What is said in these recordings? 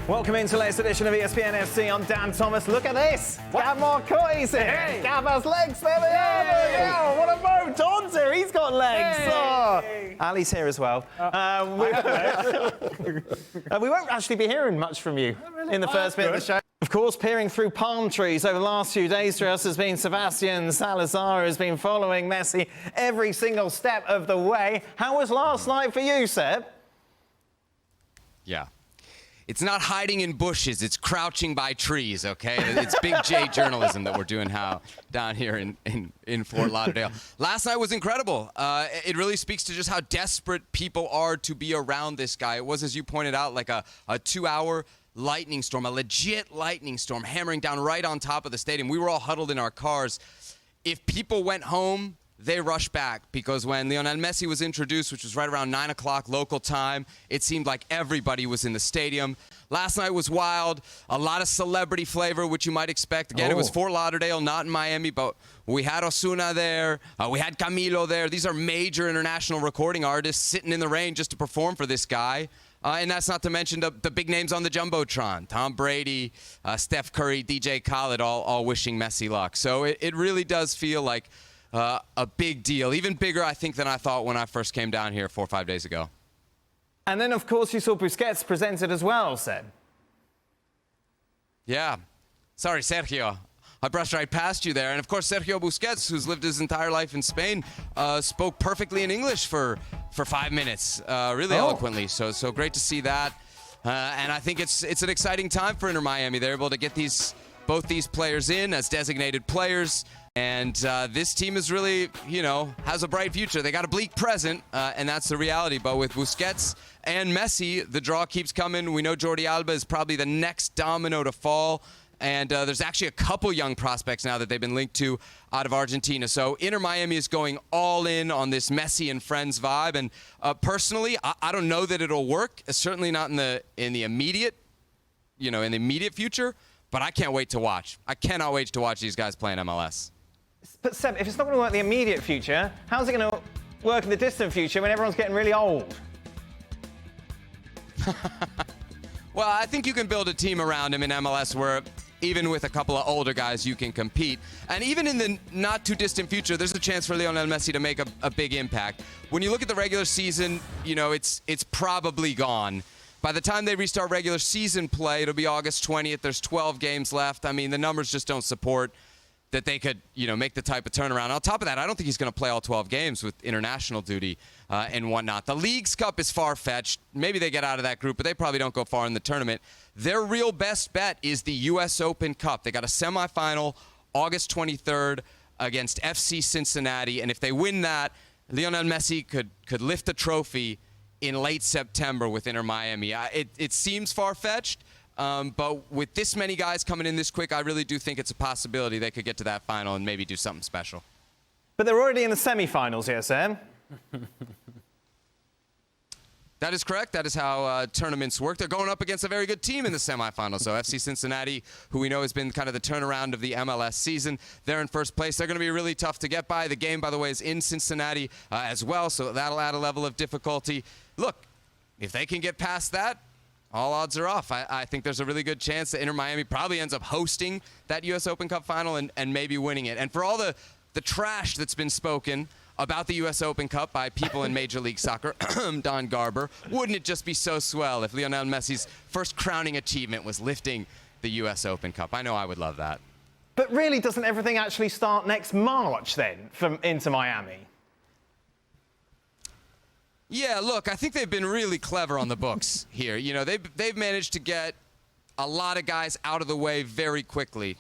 Welcome into the latest edition of ESPN FC. I'm Dan Thomas. Look at this. Gav Marcotti's here. Hey. Gav has legs. There they are. Yeah, what a mo. Don's here. He's got legs. Hey. Oh. Ali's here as well. We won't actually be hearing much from you in the first bit of the show. Of course, peering through palm trees over the last few days for us has been Sebastian Salazar, who's been following Messi every single step of the way. How was last night for you, Seb? Yeah. It's not hiding in bushes, it's crouching by trees, okay? It's big J journalism that we're doing down here in Fort Lauderdale. Last night was incredible. It really speaks to just how desperate people are to be around this guy. It was, as you pointed out, like a 2-hour lightning storm, a legit lightning storm hammering down right on top of the stadium. We were all huddled in our cars. If people went home, they rushed back, because when Lionel Messi was introduced, which was right around 9 o'clock local time, it seemed like everybody was in the stadium. Last night was wild, a lot of celebrity flavor, which you might expect. Again, It was Fort Lauderdale, not in Miami, but we had Ozuna there, we had Camilo there. These are major international recording artists sitting in the rain just to perform for this guy. And that's not to mention the big names on the Jumbotron. Tom Brady, Steph Curry, DJ Khaled, all wishing Messi luck. So it really does feel like a big deal, even bigger, I think, than I thought when I first came down here 4 or 5 days ago. And then, of course, you saw Busquets presented as well, Seb. Yeah. Sorry, Sergio. I brushed right past you there. And, of course, Sergio Busquets, who's lived his entire life in Spain, spoke perfectly in English for 5 minutes, really eloquently. So great to see that. And I think it's an exciting time for Inter Miami. They're able to get both these players in as designated players. And this team is really, has a bright future. They got a bleak present, and that's the reality. But with Busquets and Messi, the draw keeps coming. We know Jordi Alba is probably the next domino to fall. And there's actually a couple young prospects now that they've been linked to out of Argentina. So Inter Miami is going all in on this Messi and friends vibe. And personally, I don't know that it'll work. Certainly not in the immediate, in the immediate future. But I can't wait to watch. I cannot wait to watch these guys play in MLS. But Seb, if it's not going to work in the immediate future, how's it going to work in the distant future when everyone's getting really old? Well, I think you can build a team around him in MLS where even with a couple of older guys, you can compete. And even in the not-too-distant future, there's a chance for Lionel Messi to make a big impact. When you look at the regular season, it's probably gone. By the time they restart regular season play, it'll be August 20th. There's 12 games left. I mean, the numbers just don't support that they could, make the type of turnaround. On top of that, I don't think he's going to play all 12 games with international duty and whatnot. The Leagues Cup is far-fetched. Maybe they get out of that group, but they probably don't go far in the tournament. Their real best bet is the U.S. Open Cup. They got a semifinal August 23rd against FC Cincinnati, and if they win that, Lionel Messi could lift the trophy in late September with Inter Miami. It seems far-fetched. But with this many guys coming in this quick, I really do think it's a possibility they could get to that final and maybe do something special. But they're already in the semi-finals here, Sam. That is correct. That is how tournaments work. They're going up against a very good team in the semifinals. So FC Cincinnati, who we know has been kind of the turnaround of the MLS season, they're in first place. They're going to be really tough to get by. The game, by the way, is in Cincinnati as well, so that'll add a level of difficulty. Look, if they can get past that, all odds are off. I think there's a really good chance that Inter Miami probably ends up hosting that U.S. Open Cup final and maybe winning it. And for all the trash that's been spoken about the U.S. Open Cup by people in Major League Soccer, Don Garber, wouldn't it just be so swell if Lionel Messi's first crowning achievement was lifting the U.S. Open Cup? I know I would love that. But really, doesn't everything actually start next March then from Inter Miami? Yeah, look, I think they've been really clever on the books here. They've managed to get a lot of guys out of the way very quickly.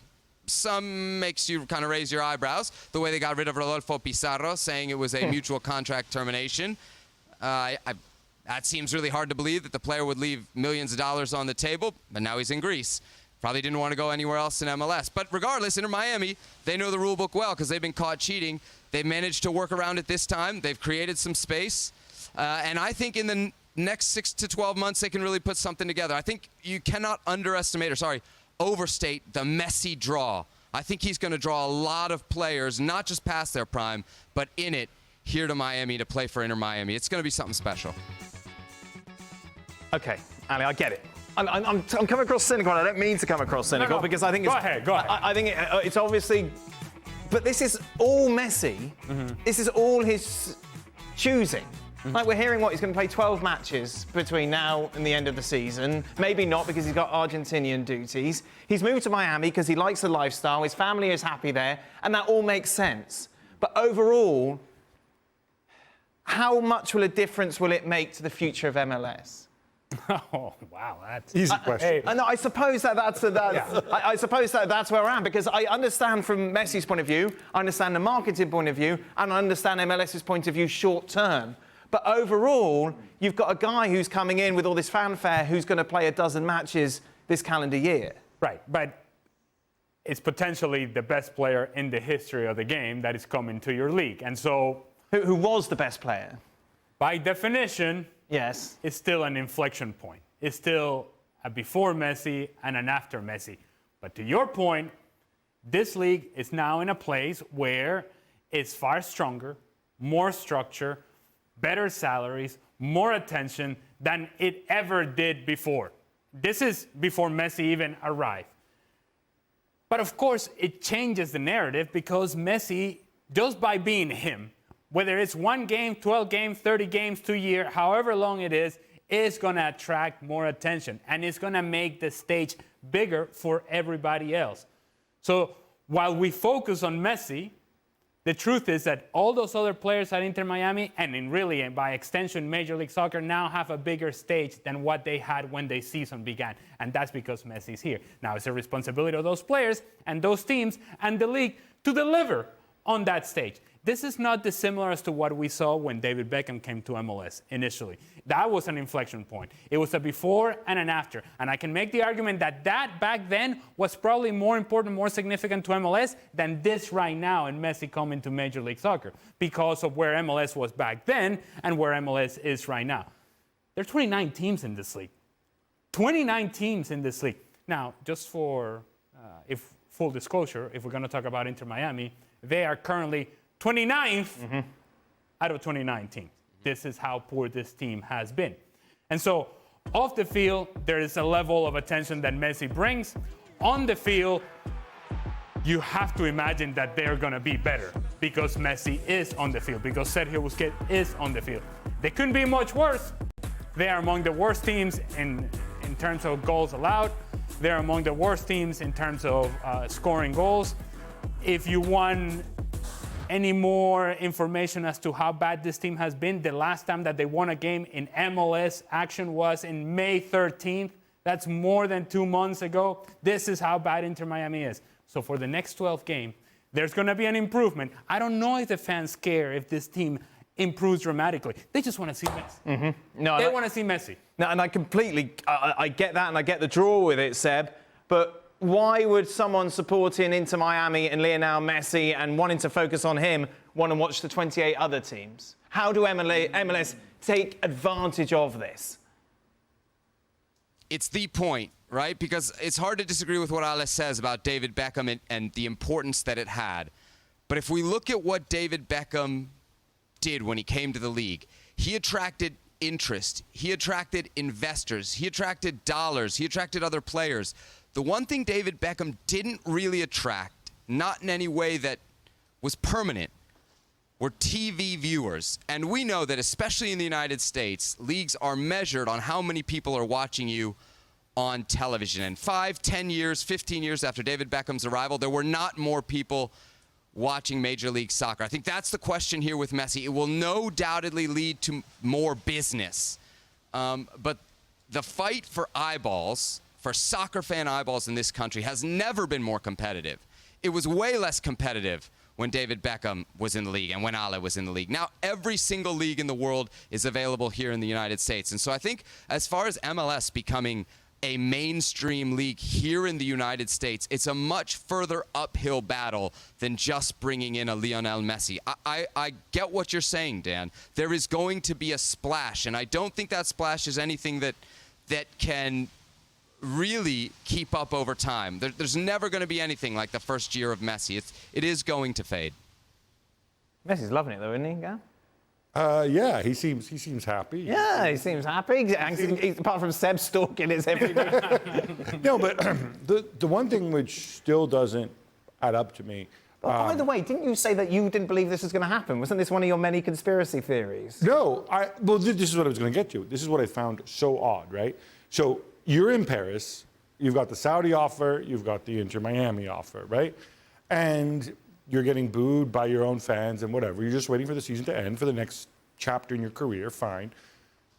Some makes you kind of raise your eyebrows, the way they got rid of Rodolfo Pizarro, saying it was a mutual contract termination. That seems really hard to believe that the player would leave millions of dollars on the table, but now he's in Greece. Probably didn't want to go anywhere else in MLS. But regardless, Inter Miami, they know the rule book well because they've been caught cheating. They've managed to work around it this time. They've created some space. And I think in the next 6 to 12 months, they can really put something together. I think you cannot overstate the Messi draw. I think he's going to draw a lot of players, not just past their prime, but in it, here to Miami to play for Inter Miami. It's going to be something special. Okay, Ali, I get it. I'm coming across cynical. I don't mean to come across cynical because I think it's... Go ahead. I think it's obviously... But this is all Messi. This is all his choosing. Like, we're hearing what he's going to play 12 matches between now and the end of the season. Maybe not because he's got Argentinian duties. He's moved to Miami because he likes the lifestyle. His family is happy there, and that all makes sense. But overall, how much will a difference will it make to the future of MLS? Oh, wow, that's easy question. No, I suppose that's I suppose that's where I am, because I understand from Messi's point of view, I understand the marketing point of view, and I understand MLS's point of view short term. But overall, you've got a guy who's coming in with all this fanfare who's going to play a dozen matches this calendar year. right. But it's potentially the best player in the history of the game that is coming to your league. And so, Who was the best player? by definition, Yes. it's still an inflection point. It's still a before Messi and an after Messi. But to your point, this league is now in a place where it's far stronger, more structure, better salaries, more attention than it ever did before. This is before Messi even arrived. But of course, it changes the narrative because Messi, just by being him, whether it's 1 game, 12 games, 30 games, 2 years, however long it is going to attract more attention. And it's going to make the stage bigger for everybody else. So while we focus on Messi, the truth is that all those other players at Inter Miami, and by extension Major League Soccer, now have a bigger stage than what they had when the season began. And that's because Messi's here. Now it's the responsibility of those players and those teams and the league to deliver on that stage. This is not dissimilar as to what we saw when David Beckham came to MLS initially. That was an inflection point. It was a before and an after. And I can make the argument that back then was probably more important, more significant to MLS than this right now and Messi coming to Major League Soccer because of where MLS was back then and where MLS is right now. There are 29 teams in this league. 29 teams in this league. Now, just for if full disclosure, if we're going to talk about Inter Miami, they are currently 29th out of 29 teams. This is how poor this team has been. And so, off the field, there is a level of attention that Messi brings. On the field, you have to imagine that they're going to be better because Messi is on the field, because Sergio Busquets is on the field. They couldn't be much worse. They are among the worst teams in terms of goals allowed. They're among the worst teams in terms of scoring goals. If you want any more information as to how bad this team has been, the last time that they won a game in MLS action was in May 13th. That's more than 2 months ago. This is how bad Inter Miami is. So for the next 12 games, there's going to be an improvement. I don't know if the fans care if this team improves dramatically. They just want to see Messi. No, they want to see Messi. No, and I completely, I get that, and I get the draw with it, Seb, but why would someone supporting Inter Miami and Lionel Messi and wanting to focus on him want to watch the 28 other teams? How do MLS take advantage of this? It's the point, right? Because it's hard to disagree with what Alex says about David Beckham and the importance that it had. But if we look at what David Beckham did when he came to the league, he attracted interest, he attracted investors, he attracted dollars, he attracted other players. The one thing David Beckham didn't really attract, not in any way that was permanent, were TV viewers. And we know that, especially in the United States, leagues are measured on how many people are watching you on television. And 5, 10 years, 15 years after David Beckham's arrival, there were not more people watching Major League Soccer. I think that's the question here with Messi. It will no doubtedly lead to more business. But the fight for eyeballs, for soccer fan eyeballs in this country, has never been more competitive. It was way less competitive when David Beckham was in the league and when Ale was in the league. Now every single league in the world is available here in the United States. And so I think as far as MLS becoming a mainstream league here in the United States, it's a much further uphill battle than just bringing in a Lionel Messi. I get what you're saying, Dan. There is going to be a splash, and I don't think that splash is anything that can really keep up over time. There's never going to be anything like the first year of Messi. It is going to fade. Messi's loving it, though, isn't he, Gav? Yeah, he seems happy. Yeah, he seems happy. Apart from Seb stalking his every day. No, but the one thing which still doesn't add up to me. By the way, didn't you say that you didn't believe this was going to happen? Wasn't this one of your many conspiracy theories? No, this is what I was going to get to. This is what I found so odd, right? So you're in Paris, you've got the Saudi offer, you've got the Inter Miami offer, right? And you're getting booed by your own fans and whatever. You're just waiting for the season to end for the next chapter in your career, fine.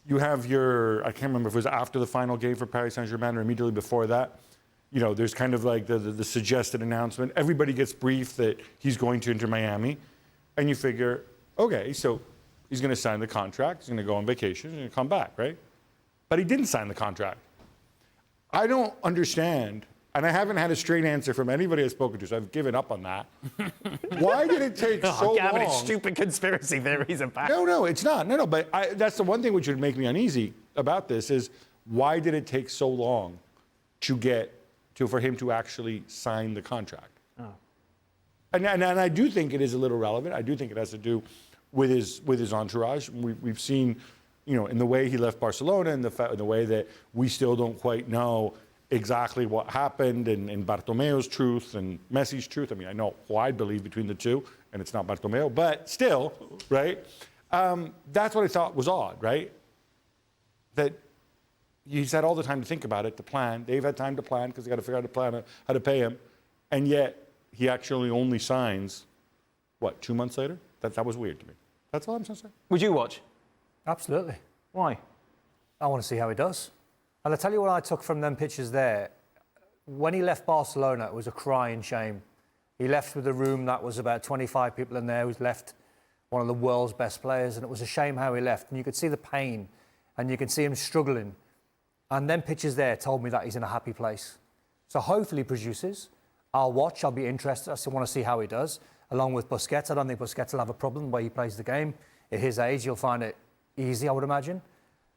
You have I can't remember if it was after the final game for Paris Saint-Germain or immediately before that. You know, there's kind of like the suggested announcement. Everybody gets briefed that he's going to Inter Miami. And you figure, okay, so he's going to sign the contract, he's going to go on vacation, he's going to come back, right? But he didn't sign the contract. I don't understand, and I haven't had a straight answer from anybody I've spoken to, so I've given up on that. Why did it take so long? Stupid conspiracy theories are back. No, it's not. No, but that's the one thing which would make me uneasy about this is why did it take so long for him to actually sign the contract? Oh. And I do think it is a little relevant. I do think it has to do with his entourage. We've seen, you know, in the way he left Barcelona and the way that we still don't quite know exactly what happened and Bartomeu's truth and Messi's truth. I mean, I know who I believe between the two, and it's not Bartomeu, but still, right? That's what I thought was odd, right? That he's had all the time to think about it, to plan. They've had time to plan because they got to figure out how to pay him, and yet he actually only signs, 2 months later? That was weird to me. That's all I'm saying. Would you watch? Absolutely. Why? I want to see how he does. And I'll tell you what I took from them pictures there. When he left Barcelona, it was a crying shame. He left with a room that was about 25 people in there. He left one of the world's best players, and it was a shame how he left. And you could see the pain, and you could see him struggling. And them pictures there told me that he's in a happy place. So hopefully he produces. I'll watch. I'll be interested. I still want to see how he does. Along with Busquets, I don't think Busquets will have a problem the way he plays the game. At his age, you'll find it easy, I would imagine,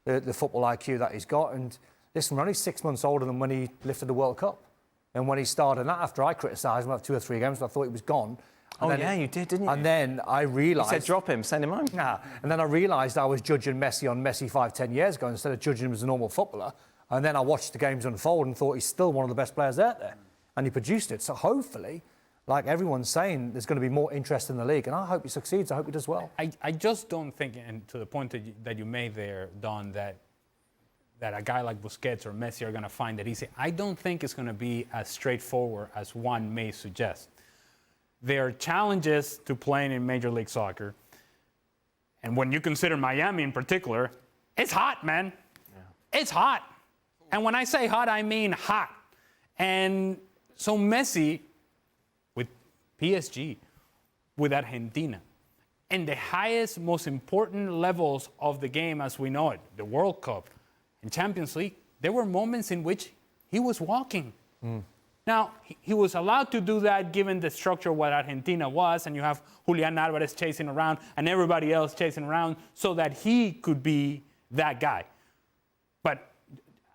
the football IQ that he's got. And listen, we're only 6 months older than when he lifted the World Cup. And when he started that, after I criticised him after 2 or 3 games, I thought he was gone. And you did, didn't you? And then I realised... You said drop him, send him home. Nah. And then I realised I was judging Messi on Messi 5-10 years ago instead of judging him as a normal footballer. And then I watched the games unfold and thought he's still one of the best players out there. And he produced it. So hopefully, like everyone's saying, there's going to be more interest in the league. And I hope he succeeds. I hope he does well. I just don't think, and to the point that you made there, Don, that a guy like Busquets or Messi are going to find it easy. I don't think it's going to be as straightforward as one may suggest. There are challenges to playing in Major League Soccer. And when you consider Miami in particular, it's hot, man. Yeah. It's hot. And when I say hot, I mean hot. And so Messi, with PSG, with Argentina, and the highest, most important levels of the game as we know it, the World Cup and Champions League, there were moments in which he was walking. Now, he was allowed to do that given the structure of what Argentina was, and you have Julian Alvarez chasing around and everybody else chasing around so that he could be that guy. But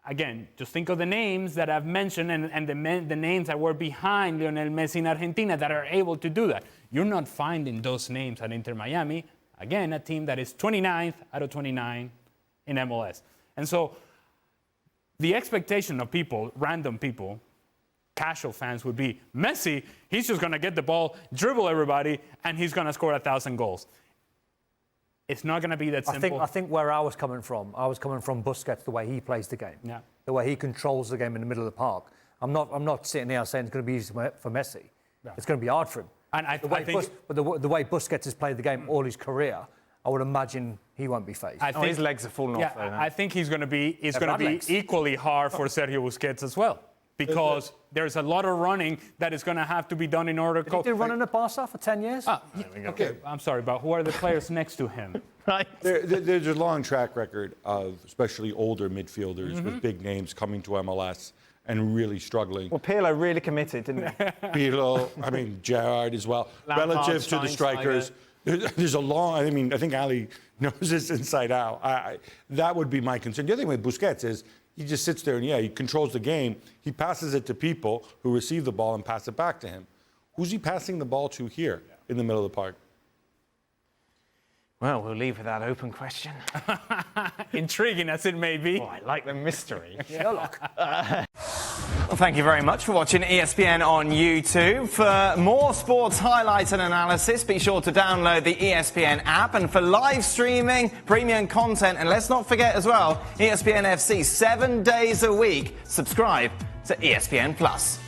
again, just think of the names that I've mentioned and the names that were behind Lionel Messi in Argentina that are able to do that. You're not finding those names at Inter Miami. Again, a team that is 29th out of 29 in MLS. And so the expectation of people, random people, casual fans would be, Messi, he's just going to get the ball, dribble everybody, and he's going to score 1,000 goals. It's not going to be that simple. I think where I was coming from Busquets, the way he plays the game, the way he controls the game in the middle of the park. I'm not sitting here saying it's going to be easy for Messi. Yeah. It's going to be hard for him. And I think the way Busquets has played the game all his career, I would imagine he won't be faced. I think his legs are falling off. Though, I think he's going to be equally hard for Sergio Busquets as well. Because there's a lot of running that is going to have to be done in order to cope. Did he do running at Barca for 10 years? Okay, I'm sorry, but who are the players next to him? Right. There's a long track record of especially older midfielders with big names coming to MLS and really struggling. Well, Pirlo really committed, didn't he? Pirlo, Gerrard as well. Lampard, relative to the strikers, there's a long, I think Ali knows this inside out. That would be my concern. The other thing with Busquets is he just sits there and, he controls the game. He passes it to people who receive the ball and pass it back to him. Who's he passing the ball to here in the middle of the park? Well, we'll leave with that open question. Intriguing as it may be. Oh, I like the mystery. Sherlock. Well, thank you very much for watching ESPN on YouTube. For more sports highlights and analysis, be sure to download the ESPN app. And for live streaming, premium content, and let's not forget as well, ESPN FC 7 days a week. Subscribe to ESPN Plus.